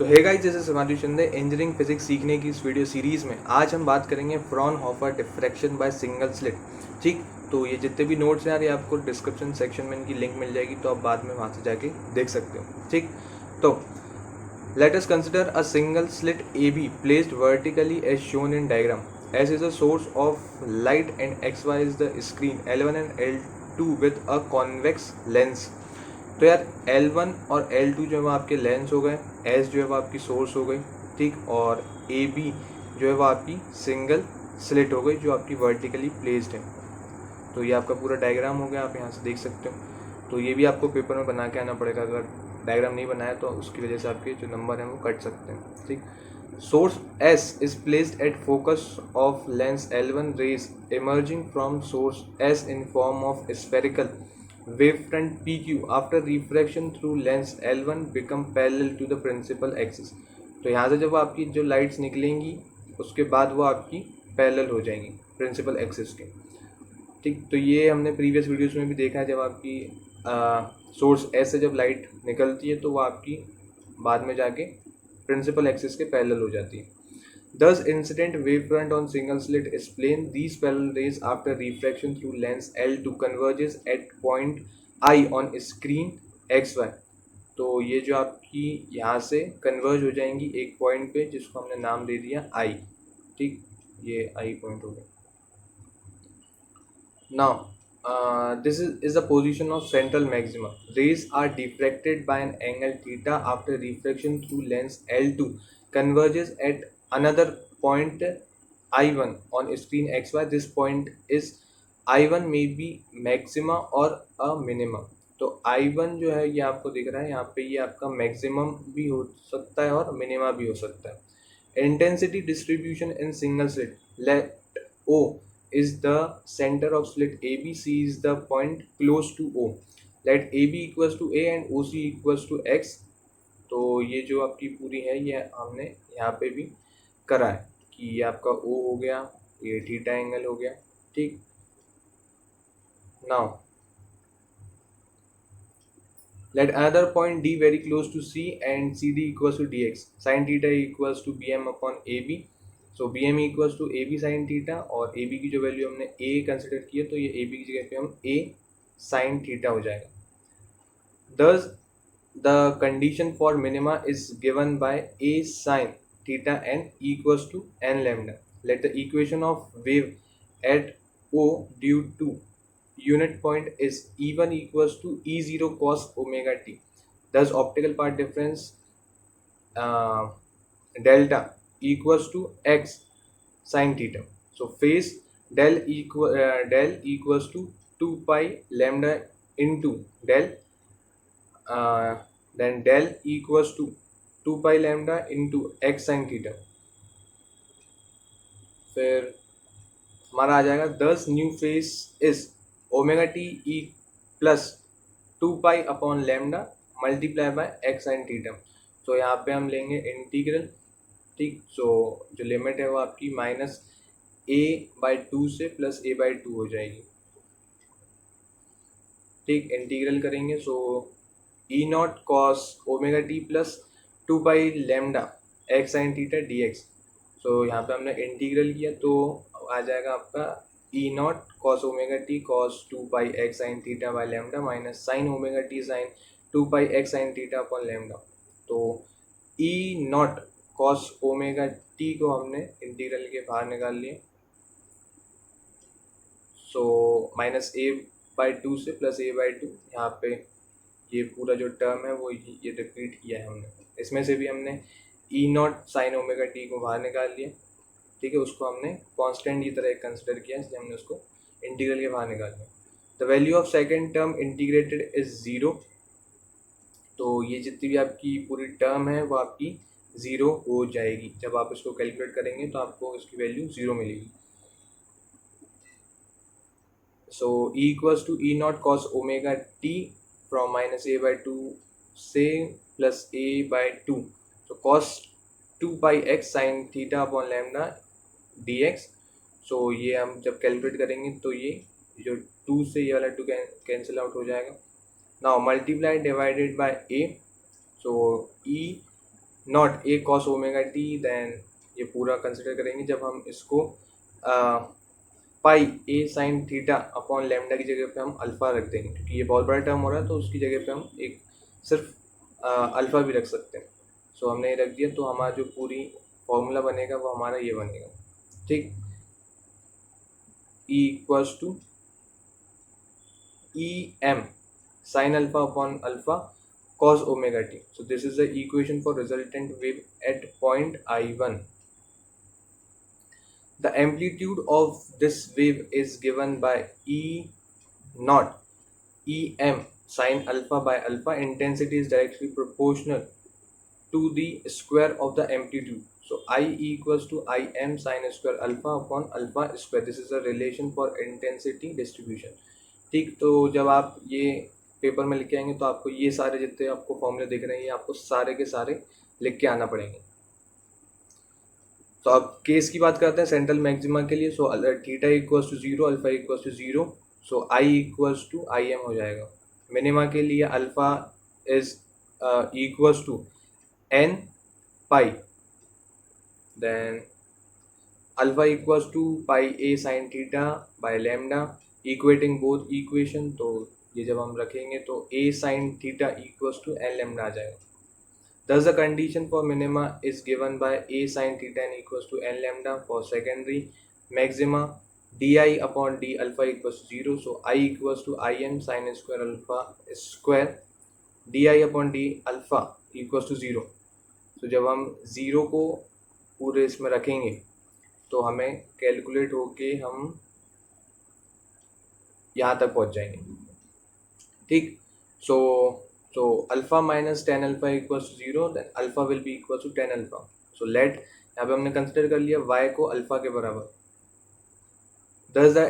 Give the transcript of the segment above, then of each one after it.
तो hey guys, जैसे समाधि शिंदे इंजीनियरिंग फिजिक्स सीखने की इस वीडियो सीरीज़ में आज हम बात करेंगे Fraunhofer diffraction by single slit. ठीक, तो ये जितने भी नोट्स हैं यार, ये आपको डिस्क्रिप्शन सेक्शन में इनकी लिंक मिल जाएगी, तो आप बाद में वहाँ से जाके देख सकते हो। ठीक, तो let us consider a single slit AB placed vertically as shown in diagram. S is a source of light and XY is the screen L1 and L2 with a convex lens. तो यार L1 और L2 जो है वो आपके lens हो गए, S जो है वो आपकी सोर्स हो गई, ठीक, और AB जो है वो आपकी सिंगल स्लिट हो गई जो आपकी वर्टिकली प्लेस्ड है। तो ये आपका पूरा डायग्राम हो गया, आप यहाँ से देख सकते हो। तो ये भी आपको पेपर में बना के आना पड़ेगा, अगर डायग्राम नहीं बनाया तो उसकी वजह से आपके जो नंबर हैं वो कट सकते हैं। ठीक, source S is placed at focus of lens L1, rays emerging from source S in form of spherical wavefront PQ after refraction through lens L1 become parallel to the principal axis. तो यहाँ से जब आपकी जो lights निकलेंगी उसके बाद वो आपकी पैरेलल हो जाएंगी प्रिंसिपल एक्सिस के। ठीक, तो ये हमने प्रीवियस वीडियोस में भी देखा है, जब आपकी सोर्स एस से जब लाइट निकलती है तो वो आपकी बाद में जाके प्रिंसिपल एक्सिस के पैरेलल हो जाती है। Thus, incident wavefront on single slit is plane. These parallel rays after refraction through lens L2 converges at point I on screen XY. तो ये जो आपकी यहाँ से कन्वर्ज हो जाएंगी एक पॉइंट पे जिसको हमने नाम दे दिया I। ठीक, ये I पॉइंट हो गया। Now, this is the position of central maxima. Rays are diffracted by an angle theta after refraction through lens L2 converges at another point I1 on screen XY. This point is I1 may be maxima or a minimum. तो I1 जो है ये आपको दिख रहा है यहाँ पे, ये आपका मैक्सिमम भी हो सकता है और मिनिमा भी हो सकता है। Intensity distribution in single slit, let O is the center of slit AB, C is the point close to O. Let AB equals to A and OC equals to X. तो ये जो आपकी पूरी है ये हमने यहाँ पे भी करा है कि ये आपका O हो गया, ये थीटा एंगल हो गया। ठीक, now let another point D very close to C and CD equals to DX. Sin theta equals to BM upon AB. So B M equals to A B sine theta, और A B की जो value हमने ए consider की है तो ये A B की जगह पे हम ए साइन थीटा हो जाएगा। Thus the condition for minima is given by a sine theta n equals to N lambda. Let the equation of wave at O due to unit point is E1 equals to E0 cos omega t. Thus optical part difference delta equals to x sin theta. So phase del equals to 2 pi lambda into del, then del equals to 2 pi lambda into x sin theta. फिर हमारा आ जाएगा 10 new face is omega T E plus 2 pi upon lambda multiply by x sine theta. तो यहाँ पे हम लेंगे integral. ठीक, सो जो लिमिट है वो आपकी माइनस a/2 से प्लस a/2 हो जाएगी। ठीक, इंटीग्रल करेंगे so E naught cos omega T plus 2 pi lambda X sine theta D X. So यहाँ पे हमने इंटीग्रल किया तो आ जाएगा आपका E naught cos omega T cos 2 pi X sine theta by lambda minus sine omega T sine 2 pi X sine theta upon lambda. तो E naught cos omega T को हमने इंटीग्रल के बाहर निकाल लिए, सो माइनस a/2 से plus a/2। यहाँ पे ये पूरा जो टर्म है वो ये रिपीट किया है हमने। इसमें से भी हमने ई नॉट साइन ओमेगा टी को बाहर निकाल लिया। ठीक है, उसको हमने कांस्टेंट की तरह कंसिडर किया, इसलिए हमने उसको इंटीग्रल के बाहर निकाल लिया। The value of second term integrated is 0। तो ये जितनी भी आपकी पूरी टर्म है वो आपकी 0 हो जाएगी। जब आप इसको कैलकुलेट करेंगे तो आपको इसकी वैल्यू 0 मिलेगी। So E equals to E naught cos omega T from minus a/2 से प्लस a/2। तो cos 2 pi X sine theta upon lambda D X. So ये हम जब कैलकुलेट करेंगे तो ये जो 2 से ये वाला 2 कैंसिल आउट हो जाएगा। Now multiply divided by a. So E naught a cos omega t, then ये पूरा कंसिडर करेंगे जब हम इसको पाई ए साइन थीटा अपॉन लेमडा की जगह पे हम अल्फ़ा रख देंगे, क्योंकि ये बहुत बड़ा टर्म हो रहा है तो उसकी जगह पे हम एक सिर्फ अल्फ़ा भी रख सकते हैं। सो हमने ये रख दिया, तो हमारा जो पूरी फॉर्मूला बनेगा वो हमारा ये बनेगा, ठीक। E equals to E m sine alpha upon alpha cos omega t. So this is the equation for resultant wave at point I1. The amplitude of this wave is given by E naught Em sin alpha by alpha. Intensity is directly proportional to the square of the amplitude. So I equals to Im sin square alpha upon alpha square. This is a relation for intensity distribution. ठीक, तो जब आप ये paper में लिख के आएंगे तो आपको ये सारे जितने आपको फॉर्मूले दिख रहे हैं ये आपको सारे के सारे लिख के आना पड़ेंगे। तो अब केस की बात करते हैं सेंट्रल मैक्सिमा के लिए। So theta equals to 0, alpha equals to 0, so I equals to I M हो जाएगा। मिनिमा के लिए alpha is equals to N pi, then alpha equals to pi A sine theta by lambda, equating both equation. तो ये जब हम रखेंगे तो A sine theta equals to N lambda आ जाएगा। Thus the condition for minima is given by a sin theta n equals to n lambda. For secondary maxima, di upon d alpha equals to 0. So I equals to im sin square alpha square, di upon d alpha equals to 0. So जब हम 0 को पूरे इसमें रखेंगे तो हमें calculate होके हम यहाँ तक पहुँच जाएंगे, ठीक। So alpha minus tan alpha equals to 0, then alpha will be equals to tan alpha. So let यहाँ पे हमने कंसिडर कर लिया y को अल्फा के बराबर। Thus the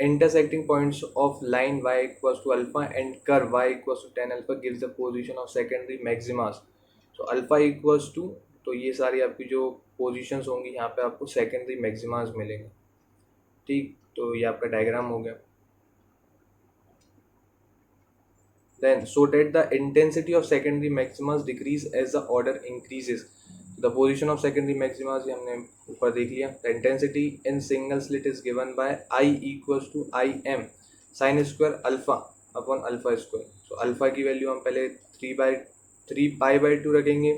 intersecting points of line y equals to alpha and curve y equals to tan alpha gives the position of secondary maximas. So alpha equals to, तो ये सारी आपकी जो पोजीशंस होंगी यहाँ पे आपको सेकेंडरी मैक्सिमास मिलेंगे, ठीक। तो ये आपका डायग्राम हो गया। Then so that the intensity of secondary maximas decrease as the order increases. The position of secondary maximas ये हमने ऊपर देख लिया। The intensity in single slit is given by I equals to Im sin square alpha upon alpha square. So alpha की value हम पहले 3 pi by 2 रखेंगे,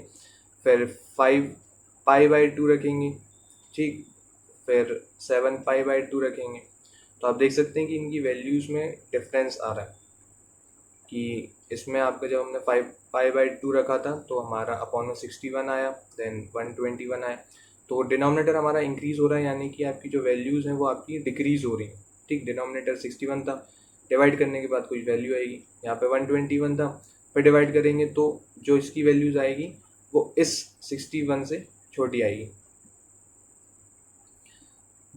फिर 5 पाई बाई 2 रखेंगे, ठीक, फिर 7 पाई बाई 2 रखेंगे। तो आप देख सकते हैं कि इनकी वैल्यूज़ में डिफरेंस आ रहा है कि इसमें आपका जब हमने 5 पाई बाई 2 रखा था तो हमारा अपॉन में 61 आया, देन 121 आया। तो डिनोमिनेटर हमारा इंक्रीज़ हो रहा है, यानी कि आपकी जो वैल्यूज़ हैं वो आपकी डिक्रीज़ हो रही हैं, ठीक। डिनोमिनेटर 61 था, डिवाइड करने के बाद कुछ वैल्यू आएगी, यहाँ पे 121 था, फिर डिवाइड करेंगे तो जो इसकी वैल्यूज़ आएगी वो इस 61 से छोटी आएगी।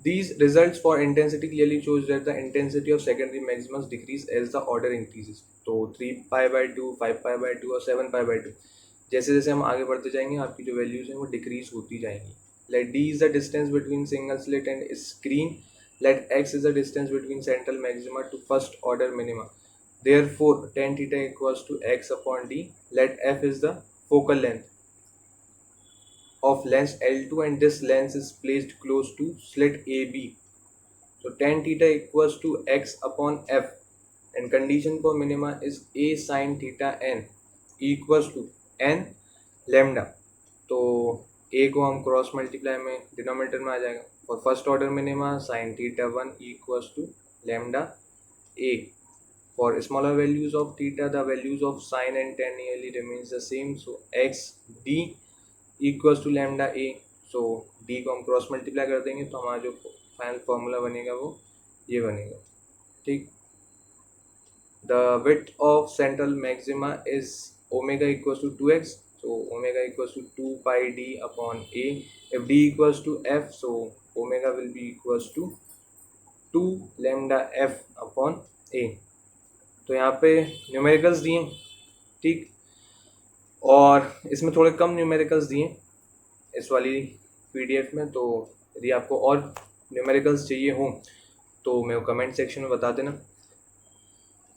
These results for intensity clearly shows that the intensity of secondary maximas decrease as the order increases. तो 3 पाई बाई 2, 5 पाई बाई 2 और 7 पाई बाई 2 जैसे जैसे हम आगे बढ़ते जाएंगे आपकी जो वैल्यूज़ हैं वो डिक्रीज होती जाएंगी। Let d is the distance between single slit and screen. Let x is the distance between central maxima to first order minima. Therefore tan theta equals to x upon d. Let f is the focal length of lens L2 and this lens is placed close to slit AB. So tan theta equals to x upon f and condition for minima is a sin theta n equals to n lambda. तो a को हम cross multiply में denominator में आ जाएगा। For first order minima sin theta 1 equals to lambda a. For smaller values of theta the values of sin and tan nearly remains the same. So x d equals to lambda a. So d को हम cross multiply कर देंगे तो हमारा जो final formula बनेगा वो ये बनेगा, ठीक। The width of central maxima is omega equals to 2x, so omega equals to 2 pi D upon A. If D equals to F so omega will be equals to 2 lambda F upon A. तो यहाँ पे numericals दिए, ठीक, और इसमें थोड़े कम numericals दिए इस वाली पीडीएफ में। तो यदि आपको और न्यूमेरिकल्स चाहिए हों तो मेरे को कमेंट सेक्शन में बता देना,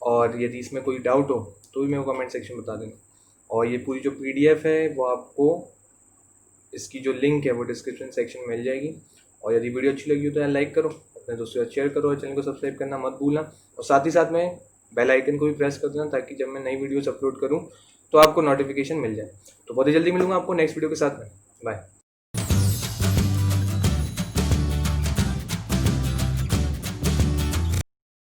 और यदि इसमें कोई डाउट हो तो भी मेरे को कमेंट सेक्शन में बता देना। और ये पूरी जो PDF है वो आपको इसकी जो लिंक है वो डिस्क्रिप्शन सेक्शन में मिल जाएगी। और यदि वीडियो अच्छी लगी हो तो यार लाइक करो, अपने दोस्तों के साथ शेयर करो और चैनल को सब्सक्राइब करना मत भूलना। और साथ ही साथ में बेल आइकन को भी प्रेस कर देना ताकि जब मैं नई वीडियोस अपलोड करूँ तो आपको नोटिफिकेशन मिल जाए। तो बहुत ही जल्दी मिलूंगा आपको नेक्स्ट वीडियो के साथ में। बाय।